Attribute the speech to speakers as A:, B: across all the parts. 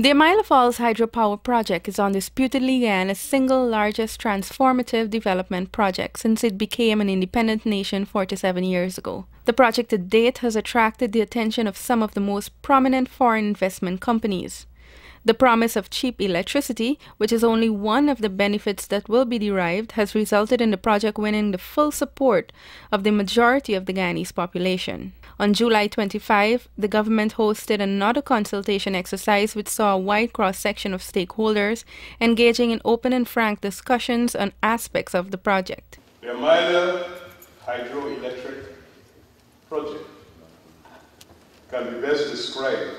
A: The Amaila Hydropower Project is undisputedly Guyana's single largest transformative development project since it became an independent nation 47 years ago. The project to date has attracted the attention of some of the most prominent foreign investment companies. The promise of cheap electricity, which is only one of the benefits that will be derived, has resulted in the project winning the full support of the majority of the Guyanese population. On July 25, the government hosted another consultation exercise which saw a wide cross-section of stakeholders engaging in open and frank discussions on aspects of the project.
B: The Amaila Hydro Project can be best described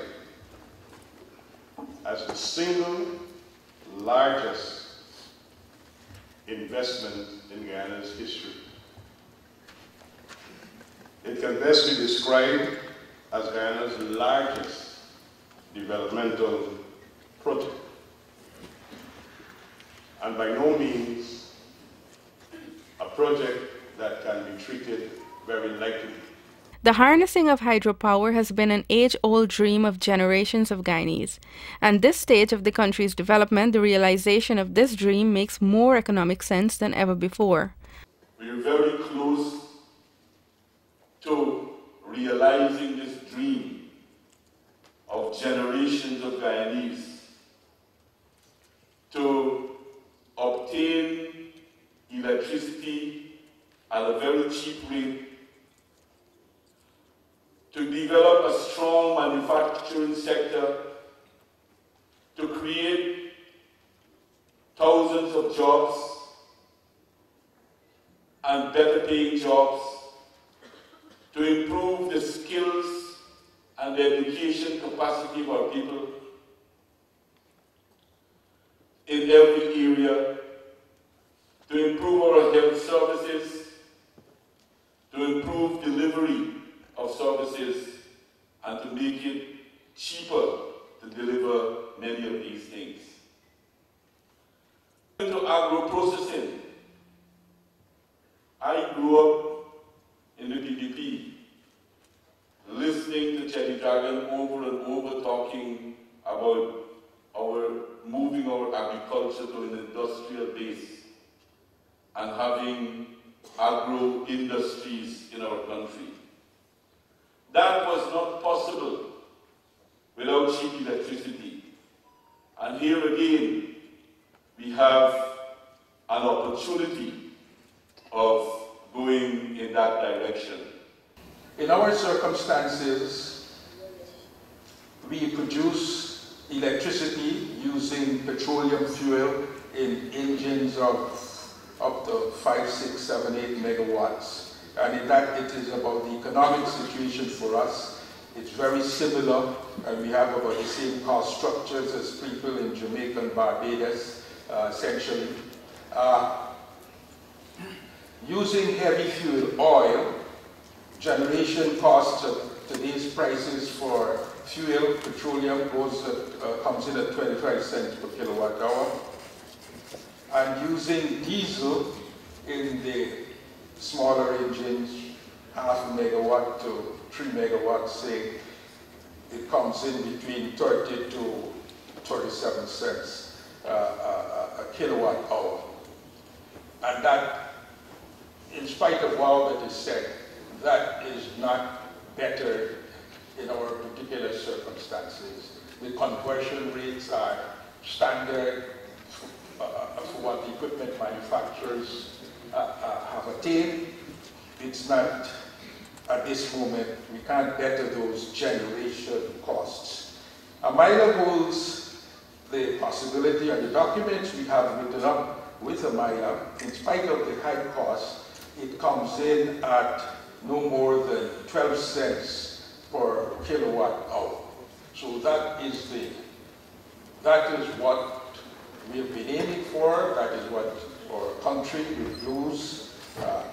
B: as the single largest investment in Guyana's history. It can best be described as Guyana's largest developmental project, and by no means a project that can be treated very lightly.
A: The harnessing of hydropower has been an age-old dream of generations of Guyanese. At this stage of the country's development, the realization of this dream makes more economic sense than ever before.
B: We are very close to realizing this dream of generations of Guyanese to obtain electricity at a very cheap rate, to develop a strong manufacturing sector, to create thousands of jobs and better paying jobs, to improve the skills and the education capacity of our people in every area, to improve our health services, to improve delivery of services, and to make it cheaper to deliver many of these things. Into agro-processing. I grew up in the PPP, listening to Chetty Dragon over and over talking about moving our agriculture to an industrial base and having agro-industries in our country. That was not possible without cheap electricity. And here again, we have an opportunity of going in that direction.
C: In our circumstances, we produce electricity using petroleum fuel in engines of up to 5, 6, 7, 8 megawatts. And in that, it is about the economic situation for us. It's very similar, and we have about the same cost structures as people in Jamaica and Barbados, essentially. Using heavy fuel oil, generation costs of today's prices for fuel, petroleum, comes in at 25 cents per kilowatt hour. And using diesel in the smaller engines, half a megawatt to 3 megawatts, say, it comes in between 30 to 37 cents a kilowatt hour. And that, in spite of all that is said, that is not better in our particular circumstances. The conversion rates are standard for what the equipment manufacturers have attained. It's not, at this moment, we can't better those generation costs. Amaila holds the possibility, and the documents we have written up with Amaila, in spite of the high cost, it comes in at no more than 12 cents per kilowatt hour. So that is what we've been aiming for. That is what our country will lose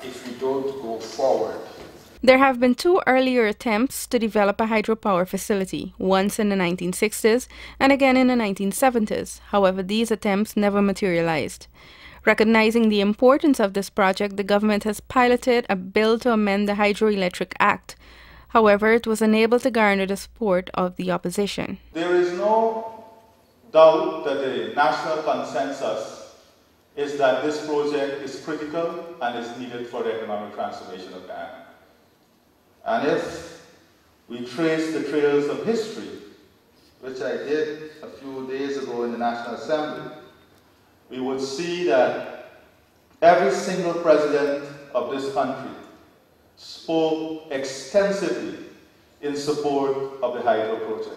C: if we don't go forward.
A: There have been two earlier attempts to develop a hydropower facility, once in the 1960s and again in the 1970s. However, these attempts never materialized. Recognizing the importance of this project, the government has piloted a bill to amend the Hydroelectric Act. However, it was unable to garner the support of the opposition.
C: There is no
D: doubt that the national consensus is that this project is critical and is needed for the economic transformation of Guyana. And if we trace the trails of history, which I did a few days ago in the National Assembly, we would see that every single president of this country spoke extensively in support of the Hydro Project.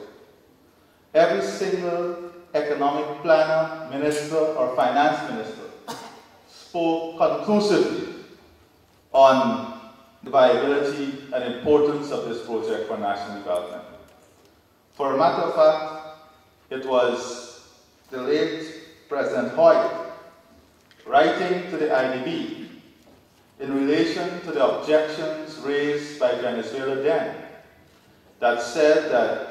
D: Every single economic planner, minister, or finance minister spoke conclusively on the viability and importance of this project for national development. For a matter of fact, it was the late President Hoyt writing to the IDB in relation to the objections raised by Venezuela then that said that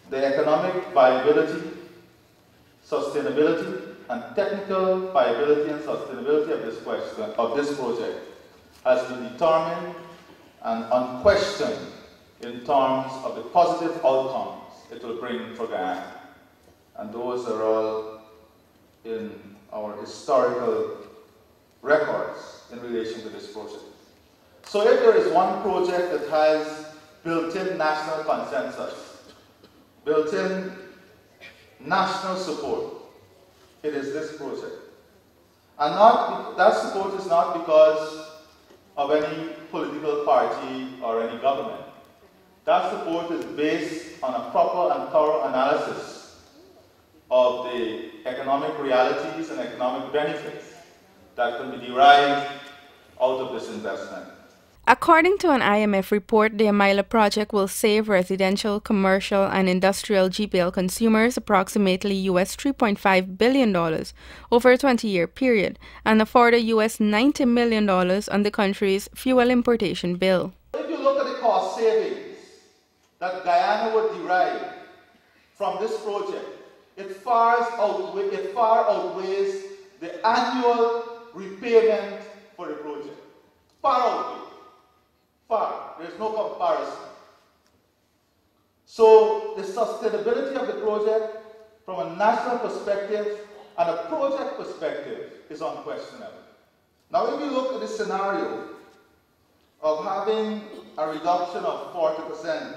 D: the economic viability, sustainability, and technical viability and sustainability of this project has been determined and unquestioned in terms of the positive outcomes it will bring for Guyana. And those are all in our historical records in relation to this project. So if there is one project that has built-in national consensus, built-in national support, it is this project. And that support is not because of any political party or any government. That support is based on a proper and thorough analysis of the economic realities and economic benefits that can be derived out of this investment.
A: According to an IMF report, the Amaila project will save residential, commercial, and industrial GPL consumers approximately US $3.5 billion over a 20-year period and afford a US $90 million on the country's fuel importation bill.
D: If you look at the cost savings that Guyana would derive from this project, it far outweighs the annual repayment for the project. Far outweighs. Far. There is no comparison. So the sustainability of the project from a national perspective and a project perspective is unquestionable. Now if you look at the scenario of having a reduction of 40%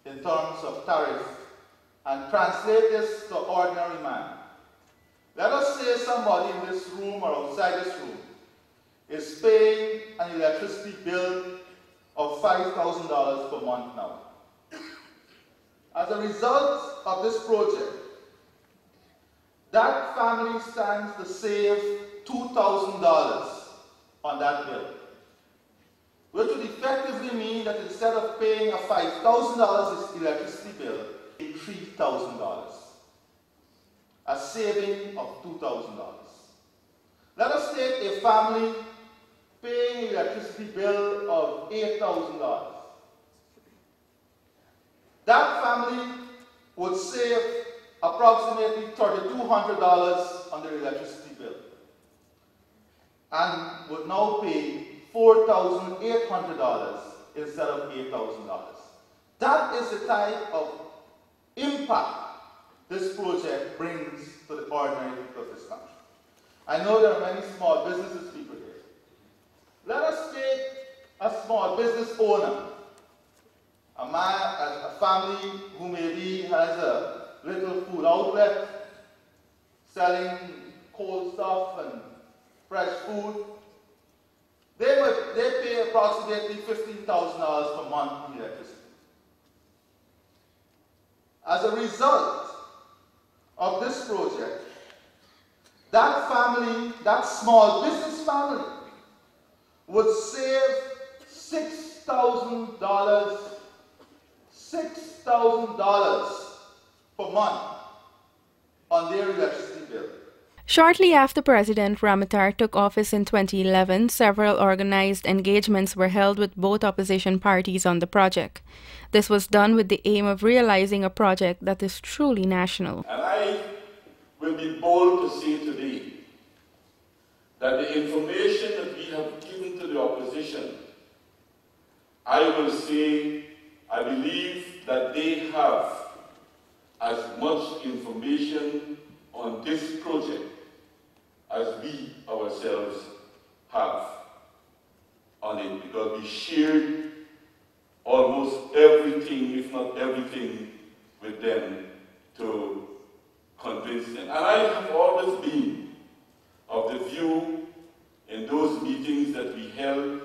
D: in terms of tariff and translate this to ordinary man, let us say somebody in this room or outside this room is paying an electricity bill of $5,000 per month now. As a result of this project, that family stands to save $2,000 on that bill, which would effectively mean that instead of paying a $5,000 electricity bill, it's $3,000, a saving of $2,000. Let us take a family paying an electricity bill of $8,000. That family would save approximately $3,200 on their electricity bill and would now pay $4,800 instead of $8,000. That is the type of impact this project brings to the ordinary people of this country. I know there are many small businesses people here. Let us take a small business owner, a man, a family who maybe has a little food outlet, selling cold stuff and fresh food. They pay approximately $15,000 per month in electricity. As a result of this project, that family, that small business family, would save $6,000 per month on their electricity bill.
A: Shortly after President Ramotar took office in 2011, several organized engagements were held with both opposition parties on the project. This was done with the aim of realizing a project that is truly national.
B: And I will be bold to say today that the information that we have given to the opposition, I will say, I believe that they have as much information on this project as we ourselves have on it, because we shared almost everything, if not everything, with them to convince them. And I have always been of the view in those meetings that we held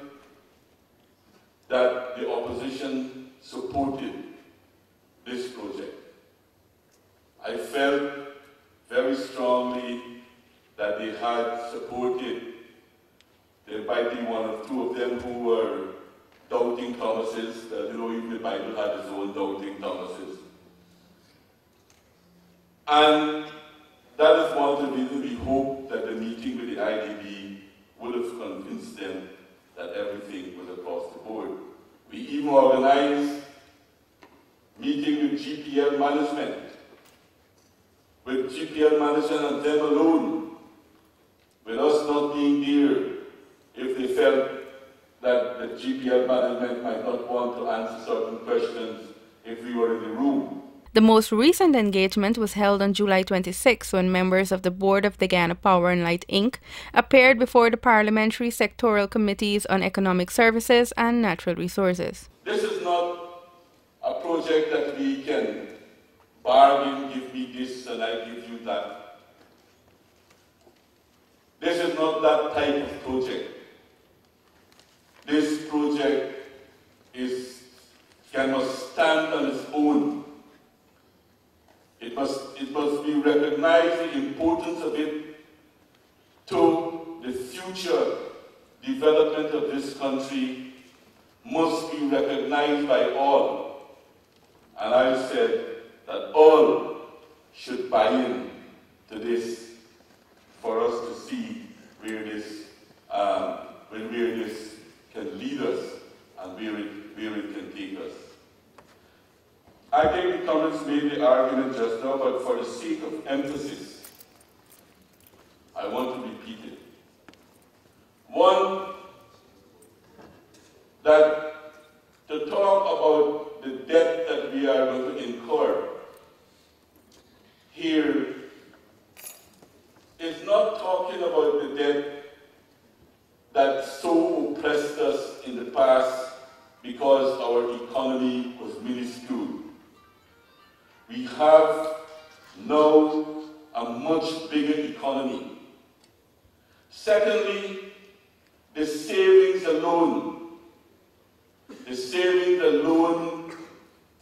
B: that the opposition supported this project. I felt very strongly that they had supported. There might be one or two of them who were doubting Thomases. Even the Bible had its own doubting Thomases. And that is one of the reasons we hope that the meeting with the IDB would have convinced them that everything was across the board. We even organized meeting with GPL management and them alone, with us not being there, if they felt that the GPL management might not want to answer certain questions if we were in the room.
A: The most recent engagement was held on July 26, when members of the board of the Guyana Power and Light Inc. appeared before the Parliamentary Sectoral Committees on Economic Services and Natural Resources.
B: This is not a project that we can bargain, give me this and I give you that. This is not that type of project. This project must stand on its own. It must be recognized, the importance of it to the future development of this country must be recognized by all. And I said that all should buy in to this for us to see where this can lead us and where it can take us. I think the comments made the argument just now, but for the sake of emphasis, I want to repeat it. One, that to talk about the debt that we are going to incur here is not talking about the debt that so oppressed us in the past because our economy was minuscule. We have now a much bigger economy. Secondly, the savings alone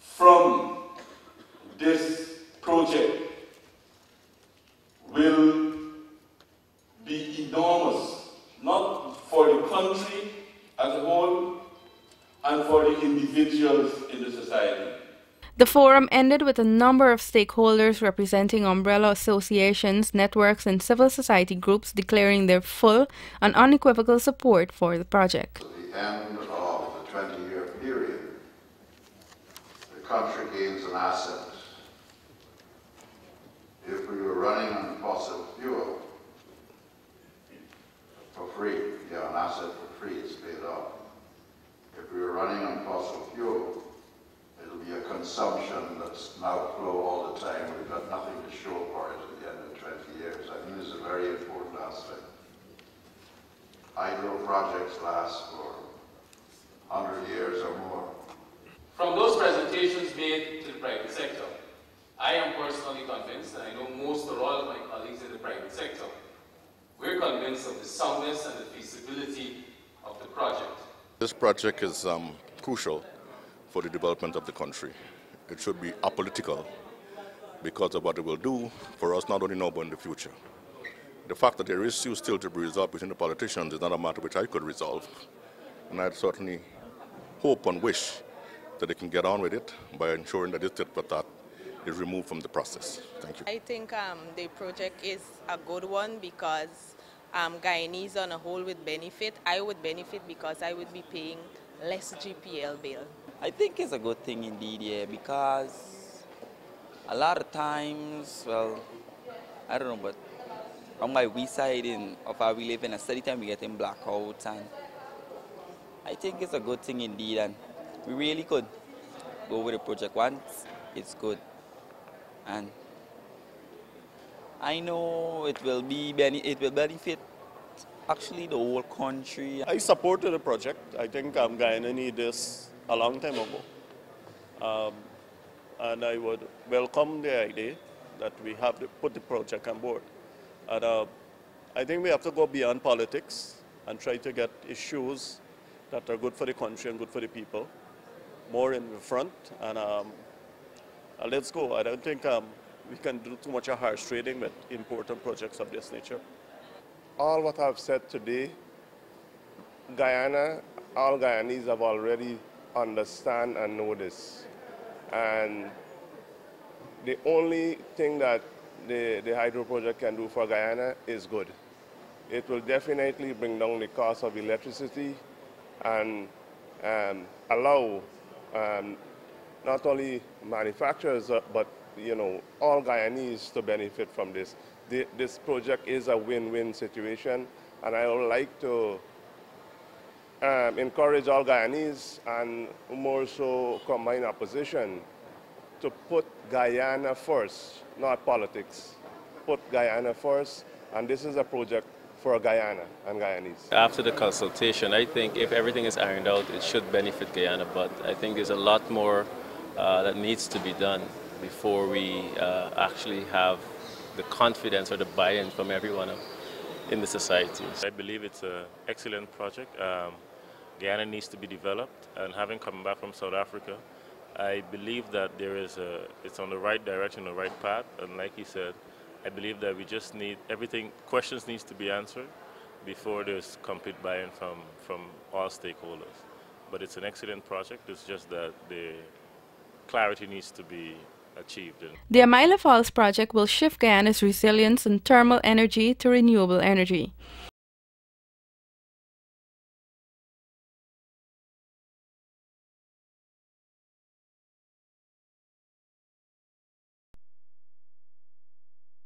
B: from this project will be enormous, not for the country as a whole and for the individuals in the society.
A: The forum ended with a number of stakeholders representing umbrella associations, networks, and civil society groups declaring their full and unequivocal support for the project.
E: At the end of the 20-year period, the country gains an asset. If we were running on fossil fuel for free, an asset for free is paid off. If we were running on fossil fuel, it'll be a consumption that's now flow all the time. We've got nothing to show for it at the end of 20 years. I think this is a very important aspect. Hydro projects last for 100 years or more.
F: From those presentations made to the private sector, I am personally convinced, and I know most or all of my colleagues in the private sector, we're convinced of the soundness and the feasibility of the project.
G: This project is crucial for the development of the country. It should be apolitical because of what it will do for us not only now but in the future. The fact that there is issues still to be resolved between the politicians is not a matter which I could resolve, and I'd certainly hope and wish that they can get on with it by ensuring that this tit for tat is removed from the process. Thank you.
H: I think the project is a good one because Guyanese on a whole would benefit. I would benefit because I would be paying less GPL bill.
I: I think it's a good thing indeed, yeah, because a lot of times, well, I don't know, but on my west side of how we live in a steady time, we get in blackouts, and I think it's a good thing indeed, and we really could go with the project once. It's good. and I know it will benefit actually the whole country.
J: I supported the project. I think Guyana needed this a long time ago. And I would welcome the idea that we have to put the project on board. And I think we have to go beyond politics and try to get issues that are good for the country and good for the people more in the front. And let's go. I don't think we can do too much horse trading with important projects of this nature.
K: All what I've said today, Guyana, all Guyanese have already understand and know this. And the only thing that the hydro project can do for Guyana is good. It will definitely bring down the cost of electricity and allow not only manufacturers but all Guyanese to benefit from this. This project is a win-win situation, and I would like to encourage all Guyanese and more so combine opposition to put Guyana first, not politics. Put Guyana first, and this is a project for Guyana and Guyanese.
L: After the consultation, I think if everything is ironed out, it should benefit Guyana, but I think there's a lot more that needs to be done before we actually have the confidence or the buy-in from everyone in the society.
M: I believe it's an excellent project. Guyana needs to be developed, and having come back from South Africa, I believe that it's on the right direction, the right path, and like he said, I believe that we just need questions needs to be answered before there's complete buy-in from all stakeholders. But it's an excellent project, it's just that the clarity needs to be achieved.
A: The Amaila Falls project will shift Guyana's resilience and thermal energy to renewable energy.